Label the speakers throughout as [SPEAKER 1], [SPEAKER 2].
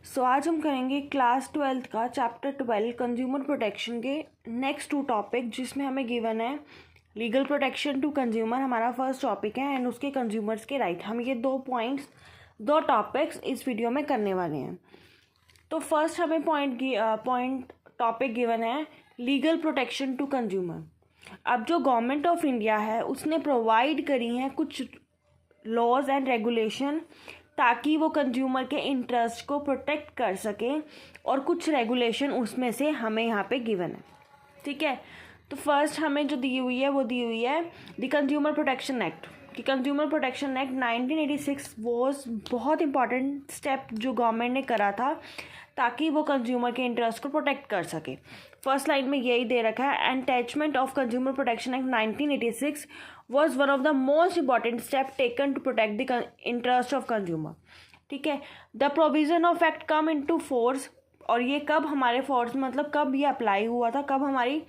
[SPEAKER 1] आज हम करेंगे क्लास 12th का चैप्टर 12 कंज्यूमर प्रोटेक्शन के नेक्स्ट 2 टॉपिक, जिसमें हमें गिवन है लीगल प्रोटेक्शन टू कंज्यूमर हमारा फर्स्ट टॉपिक है एंड उसके कंज्यूमर्स के राइट। हम ये 2 टॉपिक्स इस वीडियो में करने वाले हैं। तो फर्स्ट हमें पॉइंट टॉपिक गिवन है लीगल प्रोटेक्शन टू कंज्यूमर। अब जो गवर्नमेंट ऑफ इंडिया है उसने प्रोवाइड करी हैं कुछ लॉज एंड रेगुलेशन ताकि वो कंज्यूमर के इंटरेस्ट को प्रोटेक्ट कर सके, और कुछ रेगुलेशन उसमें से हमें यहाँ पे गिवन है। ठीक है, तो फर्स्ट हमें जो दी हुई है वो दी हुई है द कंज्यूमर प्रोटेक्शन एक्ट। कि कंज्यूमर प्रोटेक्शन एक्ट 1986 वॉज बहुत इंपॉर्टेंट स्टेप जो गवर्नमेंट ने करा था ताकि वो कंज्यूमर के इंटरेस्ट को प्रोटेक्ट कर सके। फर्स्ट लाइन में यही दे रखा है, attachment of consumer protection act 1986 was one of the most important steps taken to protect the interest of consumer। ठीक है, the provision of act come into force, और ये कब हमारे फोर्स मतलब कब ये अप्लाई हुआ था, कब हमारी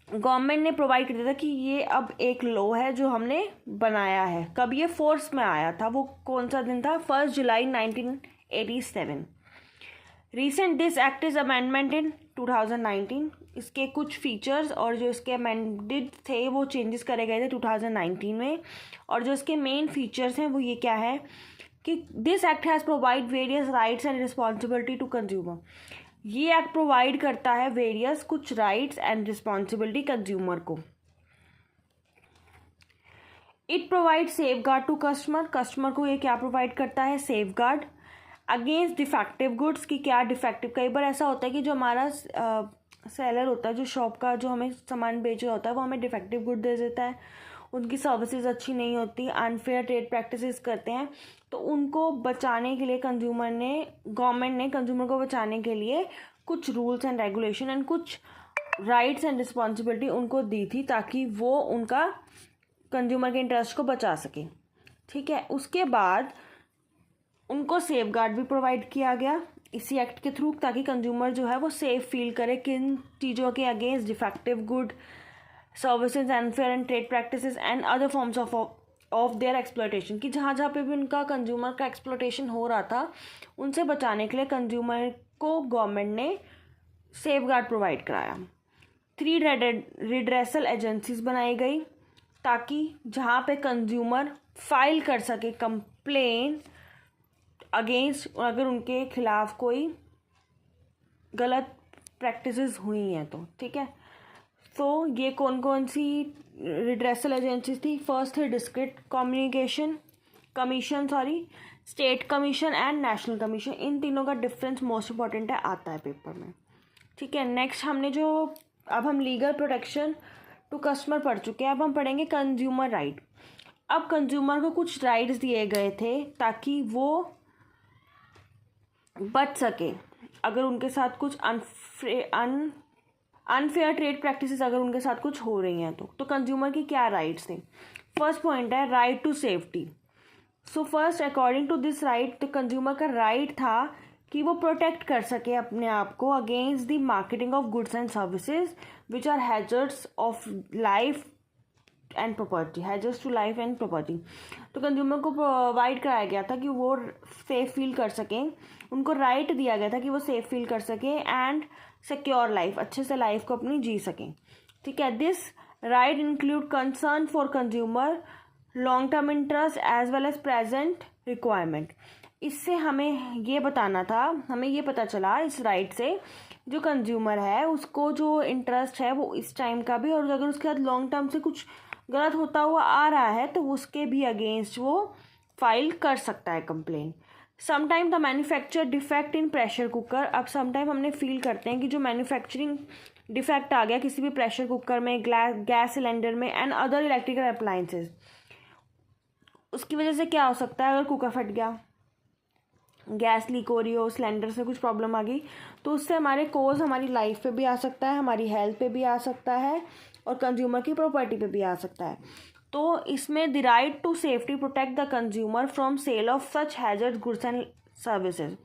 [SPEAKER 1] गवर्नमेंट ने प्रोवाइड कर दिया था कि ये अब एक लॉ है जो हमने बनाया है। कब ये फोर्स में आया था, वो कौन सा दिन था? 1 जुलाई 1987। Recent this act is amendment in 2019। इसके कुछ फीचर्स और जो इसके अमेंडेड थे वो चेंजेस करे गए थे 2019 में, और जो इसके मेन फीचर्स हैं वो ये क्या है कि this act has provide various rights and responsibility to consumer. ये एक्ट प्रोवाइड करता है वेरियस कुछ राइट्स एंड रिस्पॉन्सिबिलिटी कंज्यूमर को। It provide safeguard to customer को ये क्या प्रोवाइड करता है? Safeguard against defective goods. की क्या डिफेक्टिव, कई बार ऐसा होता है कि जो हमारा सेलर होता है, जो शॉप का जो हमें सामान बेच रहा होता है, वो हमें डिफेक्टिव गुड दे देता है, उनकी सर्विसेज अच्छी नहीं होती, अनफेयर ट्रेड प्रैक्टिसेस करते हैं। तो उनको बचाने के लिए गवर्नमेंट ने कंज्यूमर को बचाने के लिए कुछ रूल्स एंड रेगुलेशन एंड कुछ राइट्स एंड रिस्पॉन्सिबिलिटी उनको दी थी ताकि वो उनका कंज्यूमर के इंटरेस्ट को बचा सके। ठीक है, उसके बाद उनको सेफ गार्ड भी प्रोवाइड किया गया इसी एक्ट के थ्रू, ताकि कंज्यूमर जो है वो सेफ फील करे किन चीज़ों के against defective good, services, unfair and trade practices and other forms of their exploitation. कि जहाँ जहाँ पे भी उनका कंज्यूमर का एक्सप्लॉयटेशन हो रहा था उनसे बचाने के लिए कंज्यूमर को गवर्नमेंट ने सेफ गार्ड प्रोवाइड कराया। 3 रिड्रेसल एजेंसीज बनाई गई ताकि जहाँ पे कंज्यूमर फाइल कर सके कंप्लेन अगेंस्ट, अगर उनके खिलाफ कोई गलत प्रैक्टिसेस हुई हैं तो। ठीक है, तो ये कौन कौन सी रिड्रेसल एजेंसीज थी? फर्स्ट है district commission, state commission and national commission. इन तीनों का डिफरेंस मोस्ट इंपॉर्टेंट है, आता है पेपर में। ठीक है, नेक्स्ट अब हम लीगल प्रोटेक्शन टू कस्टमर पढ़ चुके हैं। अब हम पढ़ेंगे कंज्यूमर राइट। अब कंज्यूमर को कुछ राइट्स दिए गए थे ताकि वो बच सके अगर उनके साथ कुछ अनफेयर ट्रेड प्रैक्टिसेस अगर उनके साथ कुछ हो रही हैं तो कंज्यूमर की क्या राइट्स थे? फर्स्ट पॉइंट है right to safety. So first according to this right, तो कंज्यूमर का राइट था कि वो प्रोटेक्ट कर सके अपने आप को against the marketing of goods and services which are hazards of life and property, hazards to life and property. तो कंज्यूमर को प्रोवाइड कराया गया था कि वो सेफ फील कर सकें, उनको राइट दिया गया था कि वो सेफ फील कर सकें एंड सिक्योर लाइफ, अच्छे से लाइफ को अपनी जी सकें। ठीक है, this right include concern for consumer, long term interest as well as present requirement. इससे हमें ये पता चला इस राइट से जो कंज्यूमर है उसको जो इंटरेस्ट है वो इस टाइम का भी, और अगर उसके साथ लॉन्ग टर्म से कुछ गलत होता हुआ आ रहा है तो उसके भी अगेंस्ट वो फाइल कर सकता है complain. Sometime the manufacture defect in pressure cooker. अब समटाइम हमने फील करते हैं कि जो मैन्युफैक्चरिंग डिफेक्ट आ गया किसी भी प्रेशर कुकर में, गैस सिलेंडर में एंड अदर इलेक्ट्रिकल अप्लायंसेस, उसकी वजह से क्या हो सकता है? अगर कुकर फट गया, गैस लीक हो रही हो, सिलेंडर से कुछ प्रॉब्लम आ गई, तो उससे हमारी लाइफ पे भी आ सकता है, हमारी हेल्थ पे भी आ सकता है और कंज्यूमर की प्रॉपर्टी पे भी आ सकता है। तो इसमें the right to safety protect the consumer from sale of such hazard goods and services.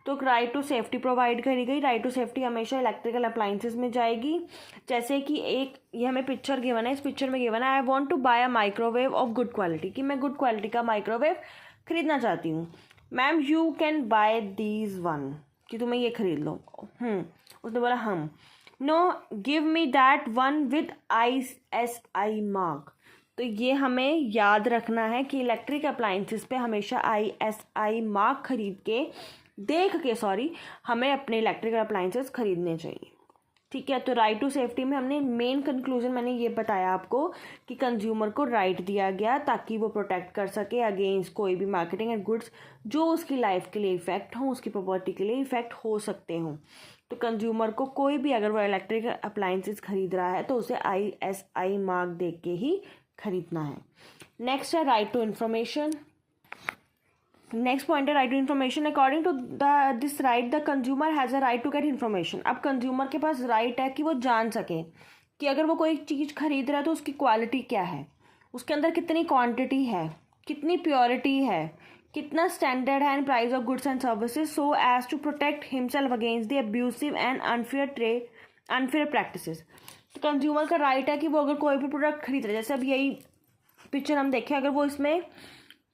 [SPEAKER 1] तो राइट टू सेफ्टी प्रोवाइड करी गई। राइट टू सेफ्टी हमेशा इलेक्ट्रिकल अप्लायंसेज में जाएगी। जैसे कि ये हमें पिक्चर गिवन है, इस पिक्चर में गिवन है I want to buy a microwave of good quality, कि मैं गुड क्वालिटी का माइक्रोवेव खरीदना चाहती हूँ। Ma'am you can buy these one, कि तुम्हें ये खरीद लो। उसने बोला हम। No give me that one with ISI mark. तो ये हमें याद रखना है कि इलेक्ट्रिक अप्लाइंसेस पे हमेशा ISI मार्क देख के हमें अपने इलेक्ट्रिकल अप्लाइंसेस खरीदने चाहिए। ठीक है, तो राइट टू सेफ्टी में हमने मेन कंक्लूजन मैंने ये बताया आपको कि कंज्यूमर को राइट दिया गया ताकि वो प्रोटेक्ट कर सके अगेंस्ट कोई भी मार्केटिंग एंड गुड्स जो उसकी लाइफ के लिए इफेक्ट हो, उसकी प्रॉपर्टी के लिए इफेक्ट हो सकते हों। तो कंज्यूमर को कोई भी अगर वो इलेक्ट्रिक अप्लाइंसेस खरीद रहा है तो उसे ISI मार्क देख के ही खरीदना है। नेक्स्ट है right to information. Next point है right to information. According to this right the consumer has a right to get information. अब कंज्यूमर के पास राइट है कि वो जान सके कि अगर वो कोई चीज़ खरीद रहा है तो उसकी क्वालिटी क्या है, उसके अंदर कितनी क्वांटिटी है, कितनी प्योरिटी है, कितना स्टैंडर्ड है in price of goods and services, so as to protect himself against the abusive and unfair practices. तो कंज्यूमर का राइट है कि वो अगर कोई भी प्रोडक्ट खरीद रहा है, जैसे अब यही पिक्चर हम देखें, अगर वो इसमें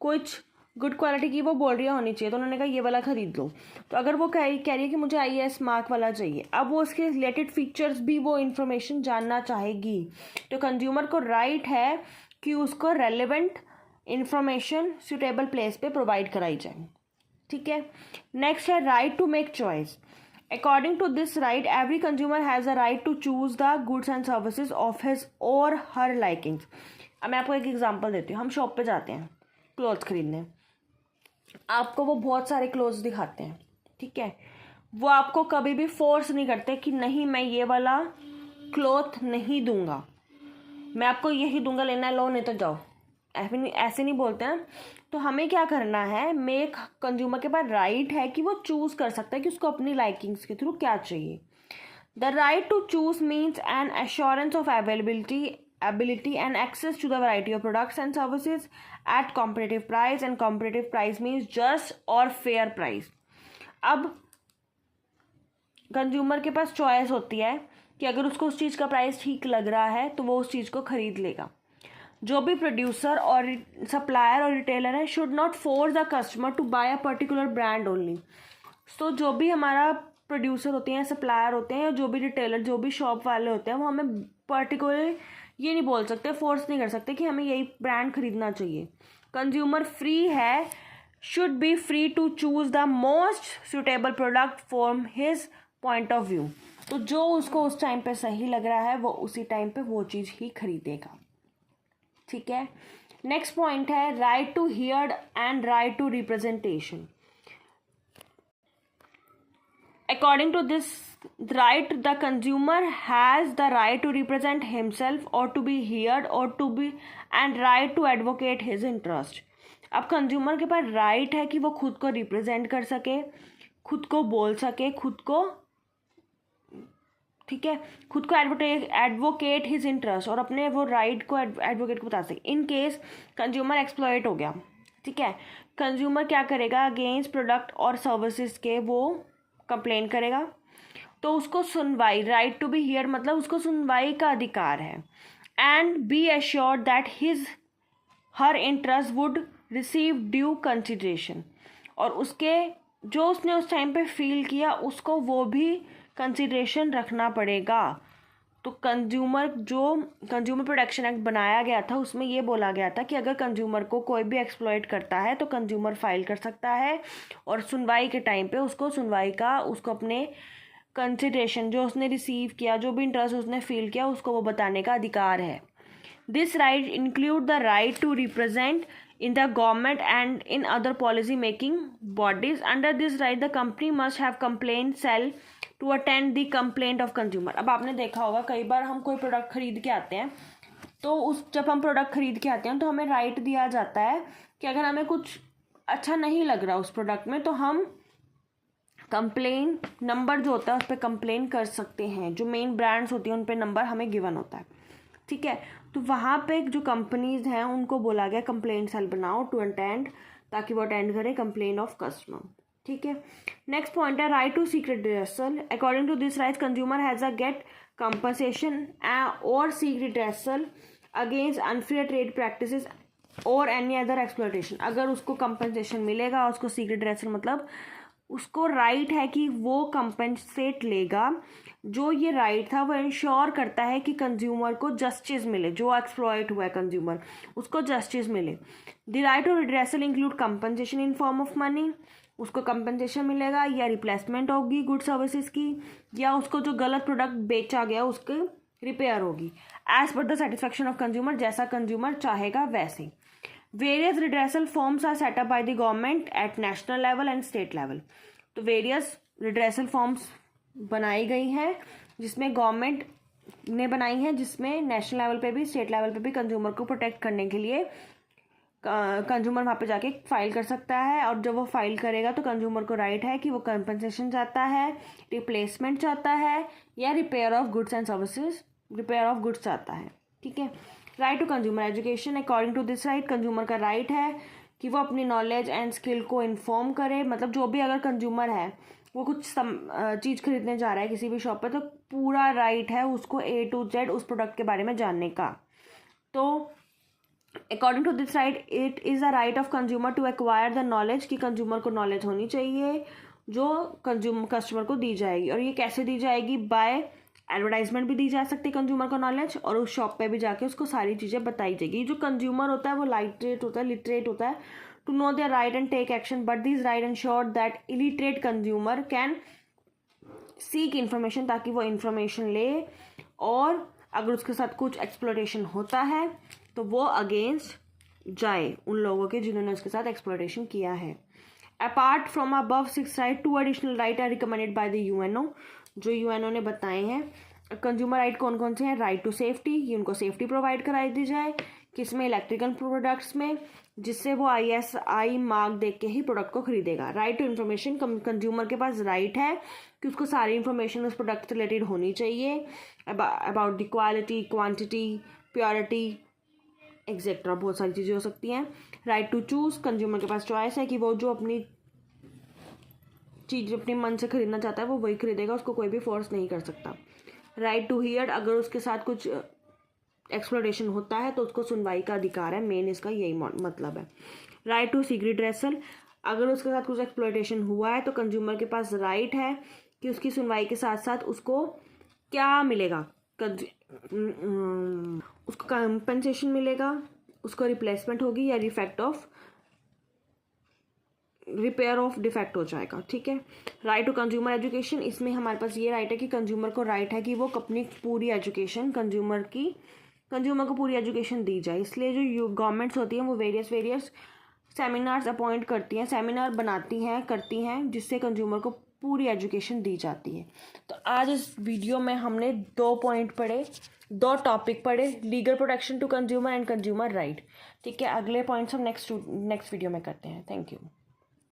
[SPEAKER 1] कुछ गुड क्वालिटी की वो बोल रही होनी चाहिए तो उन्होंने कहा ये वाला खरीद लो। तो अगर वो कह रही है कि मुझे IS मार्क वाला चाहिए, अब वो उसके रिलेटेड फीचर्स भी वो इन्फॉर्मेशन जानना चाहेगी, तो कंज्यूमर को राइट है कि उसको रेलेवेंट इन्फॉर्मेशन सूटेबल प्लेस पे प्रोवाइड कराई जाए। ठीक है, नेक्स्ट है right to make choice. According to this right every consumer has a right to choose the goods and services of his or her likings. अब मैं आपको एक एग्जांपल देती हूँ। हम शॉप पे जाते हैं क्लोथ्स खरीदने, आपको वो बहुत सारे क्लोथ्स दिखाते हैं, ठीक है, वो आपको कभी भी फोर्स नहीं करते कि नहीं मैं ये वाला क्लॉथ नहीं दूंगा, मैं आपको यही दूंगा, लेना है लो नहीं तो जाओ, ऐसे नहीं बोलते हैं। तो हमें क्या करना है, मेक कंज्यूमर के पास राइट है कि वो चूज कर सकता है कि उसको अपनी लाइकिंग्स के थ्रू क्या चाहिए। The right to choose means an assurance of ability and access to the variety of products and services at competitive price, and competitive price means just or fair price। अब consumer के पास choice होती है कि अगर उसको उस चीज़ का price ठीक लग रहा है तो वो उस चीज़ को खरीद लेगा। जो भी प्रोड्यूसर और सप्लायर और रिटेलर है should not force the customer to buy a particular brand only. तो जो भी हमारा प्रोड्यूसर होते हैं, सप्लायर होते हैं, जो भी रिटेलर, जो भी शॉप वाले होते हैं, वो हमें पर्टिकुलर ये नहीं बोल सकते, फोर्स नहीं कर सकते कि हमें यही ब्रांड खरीदना चाहिए। कंज्यूमर फ्री है, should be free to choose the most suitable product from his point of view. तो जो उसको उस टाइम पे सही लग रहा है वो उसी टाइम पे वो चीज़ ही खरीदेगा। ठीक है, नेक्स्ट पॉइंट है right to hear and right to representation. According to this right, the consumer has the right to represent himself or to be heard or to be and right to advocate his interest। अब consumer के पास right है कि वो खुद को represent कर सके, खुद को बोल सके, खुद को, ठीक है, खुद को एडवोकेट हिज इंटरेस्ट और अपने वो राइट को एडवोकेट को बता सके। इन केस कंज्यूमर एक्सप्लॉइट हो गया, ठीक है, कंज्यूमर क्या करेगा, अगेंस्ट प्रोडक्ट और सर्विसेज के वो कंप्लेन करेगा। तो उसको सुनवाई, राइट टू बी हियर मतलब उसको सुनवाई का अधिकार है। And be assured that her interest would receive due consideration, और उसके जो उसने उस टाइम पे फील किया उसको वो भी कंसिडरेशन रखना पड़ेगा। तो कंज्यूमर प्रोटेक्शन एक्ट बनाया गया था, उसमें ये बोला गया था कि अगर कंज्यूमर को कोई भी एक्सप्लॉइट करता है तो कंज्यूमर फाइल कर सकता है, और सुनवाई के टाइम पे उसको अपने कंसिडरेशन जो उसने रिसीव किया, जो भी इंटरेस्ट उसने फील किया, उसको वो बताने का अधिकार है। This right include the right to represent in the government and in other policy making bodies। Under this right the company must have complaint cell to attend the complaint of consumer। अब आपने देखा होगा कई बार हम कोई product खरीद के आते हैं, तो जब हम प्रोडक्ट खरीद के आते हैं तो हमें राइट दिया जाता है कि अगर हमें कुछ अच्छा नहीं लग रहा उस प्रोडक्ट में तो हम कंप्लेन नंबर जो होता है उस पर कंप्लेन कर सकते हैं। जो मेन ब्रांड्स होती हैं उन पर नंबर हमें गिवन होता है, ठीक है। तो वहाँ पे जो कंपनीज हैं उनको बोला गया कंप्लेंट सेल बनाओ टू अटेंड, ताकि वो अटेंड करें कंप्लेन ऑफ कस्टमर, ठीक है। नेक्स्ट पॉइंट है right to seek redressal. According to this right consumer has a get compensation और seek redressal against unfair trade practices और एनी अदर एक्सप्लॉयटेशन, अगर उसको कंपनसेशन मिलेगा, उसको सीक्रेट ड्रेसर मतलब उसको राइट है कि वो कंपनसेट लेगा। जो ये राइट था वो इंश्योर करता है कि कंज्यूमर को जस्टिस मिले, जो एक्सप्लॉयट हुआ है कंज्यूमर उसको जस्टिस मिले। The right to redressal include compensation in form of money, उसको कंपनसेशन मिलेगा या रिप्लेसमेंट होगी गुड सर्विसेज की, या उसको जो गलत प्रोडक्ट बेचा गया उसकी रिपेयर होगी as per the satisfaction of consumer, जैसा कंज्यूमर चाहेगा वैसे। Various redressal forms are set up by the government at national level and state level. तो वेरियस रिड्रेसल फॉर्म्स बनाई गई हैं जिसमें गवर्नमेंट ने बनाई है, जिसमें नेशनल लेवल पे भी स्टेट लेवल पे भी कंज्यूमर को प्रोटेक्ट करने के लिए कंज्यूमर वहाँ पे जाके फाइल कर सकता है। और जब वो फाइल करेगा तो कंज्यूमर को राइट है कि वो कंपनसेशन चाहता है, रिप्लेसमेंट चाहता है, या repair of goods and services, repair of goods चाहता है। ठीक है। Right to consumer education, according to this right consumer का राइट है कि वो अपनी नॉलेज एंड स्किल को इन्फॉर्म करे। मतलब जो भी अगर कंज्यूमर है वो कुछ चीज़ खरीदने जा रहा है किसी भी शॉप पे, तो पूरा राइट है उसको A to Z उस प्रोडक्ट के बारे में जानने का। तो according to this right it is a right of consumer to acquire the knowledge, कि कंज्यूमर को नॉलेज होनी चाहिए जो कस्टमर को दी जाएगी। और ये कैसे दी जाएगी? बाय एडवर्टाइजमेंट भी दी जा सकती है कंज्यूमर को नॉलेज, और उस शॉप पे भी जाके उसको सारी चीज़ें बताई जाएगी। जो कंज्यूमर होता है वो लाइटरेट होता है, लिटरेट होता है to know their right and take action, but this right ensure that illiterate consumer can seek information, ताकि वो इन्फॉर्मेशन ले, और अगर उसके साथ कुछ एक्सप्लॉयटेशन होता है तो वो अगेंस्ट जाए उन लोगों के जिन्होंने उसके साथ एक्सप्लॉयटेशन किया है। Apart from above 6 right, 2 additional right are recommended by the UNO, जो UNO ने बताए हैं। कंज्यूमर राइट कौन कौन से हैं? राइट टू सेफ्टी, ये उनको सेफ्टी प्रोवाइड कराई दी जाए, किसमें? इलेक्ट्रिकल प्रोडक्ट्स में, जिससे वो ISI मार्क देख के ही प्रोडक्ट को खरीदेगा। राइट टू इन्फॉर्मेशन, कंज्यूमर के पास राइट है कि उसको सारी इन्फॉर्मेशन उस प्रोडक्ट से रिलेटेड होनी चाहिए, about the quality, quantity, purity etcetera, बहुत सारी चीज़ें हो सकती हैं। राइट टू चूज़, कंज्यूमर के पास चॉइस है कि वो जो अपनी चीज़ अपने मन से खरीदना चाहता है वो वही खरीदेगा, उसको कोई भी फोर्स नहीं कर सकता। राइट टू हियर, अगर उसके साथ कुछ एक्सप्लोरेशन होता है तो उसको सुनवाई का अधिकार है, मेन इसका यही मतलब है। राइट टू सीक रिड्रेसल, अगर उसके साथ कुछ एक्सप्लोइटेशन हुआ है तो कंज्यूमर के पास राइट है कि उसकी सुनवाई के साथ साथ उसको क्या मिलेगा? उसको कंपनसेशन मिलेगा, उसको रिप्लेसमेंट होगी, या रिपेयर ऑफ डिफेक्ट हो जाएगा। ठीक है। राइट टू कंज्यूमर एजुकेशन, इसमें हमारे पास ये राइट है कि कंज्यूमर को राइट है कि वो अपनी पूरी एजुकेशन कंज्यूमर को पूरी एजुकेशन दी जाए। इसलिए जो गवर्नमेंट्स होती हैं वो वेरियस सेमिनार्स अपॉइंट करती हैं, सेमिनार बनाती हैं, करती हैं, जिससे कंज्यूमर को पूरी एजुकेशन दी जाती है। तो आज इस वीडियो में हमने 2 टॉपिक पढ़े, legal protection to consumer and consumer right. ठीक है। अगले पॉइंट्स हम नेक्स्ट वीडियो में करते हैं। Thank you.